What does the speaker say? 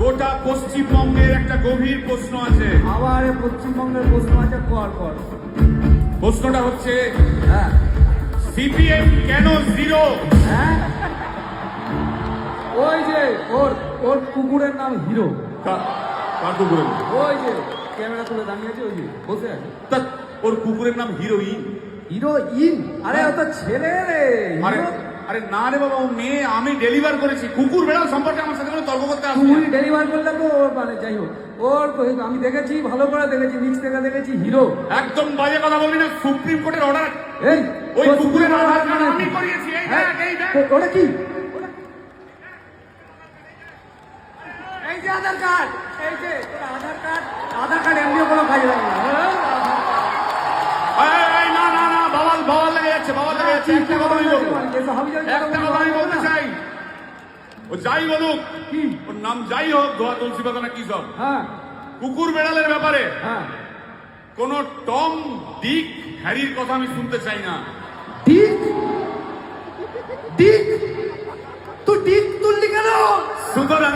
গোটা পশ্চিমবঙ্গের একটা গভীর প্রশ্ন আছে। আবার পশ্চিমবঙ্গের প্রশ্ন আছে, কর। প্রশ্নটা হচ্ছে, হ্যাঁ সিপিএম কেন জিরো? হ্যাঁ, ওই যে ওর কুকুরের নাম হিরো। কার কুকুরের? ওই যে ক্যামেরা তুলে দাঁড়িয়ে আছে, ওই যে বসে আছে। তা ওর কুকুরের নাম হিরোইন। হিরোইন? আরে ও তো ছেলে রে। আরে আরে না রে বাবা, ও মেয়ে। আমি ডেলিভার করেছি। কুকুর বেড়াল সম্পর্কে আমার সাথে কোনো তর্ক করতে আসবে না। তুই ডেলিভার করলে তো মানে যাই হোক, ওর আমি দেখেছি, ভালো করে দেখেছি, নিচ থেকে দেখেছি, হিরো। একদম বাজে কথা বলবি না। সুপ্রিম কোর্টের অর্ডার। এই ওই তোর কুকুরের কুকুরের আধার আধার কার্ড কার্ড আমি আছে? করিয়েছি। এই হ্যাঁ, দেখ, এই দেখ। ওটা কি? এই যে আধার কার্ড, এই যে তোর আধার কার্ড এমনিও কোনো কাজে লাগে না। এই, না না না, বাবাল লেগে যাচ্ছে, বাবাল লেগে যাচ্ছে। একটা কথা আমি বলবো, একটা কথা আমি বলতে চাই। ও যাই বলুক, কি? ওর নাম যাই হোক, ধোয়া তুলসী পাতা না কি সব, হ্যাঁ কুকুর বেড়ালের ব্যাপারে হ্যাঁ। কোন টম, ডিক, হ্যারির কথা আমি শুনতে চাই না। ডিক? ডিক? তুই ডিক তুললি কেন? সুতরাং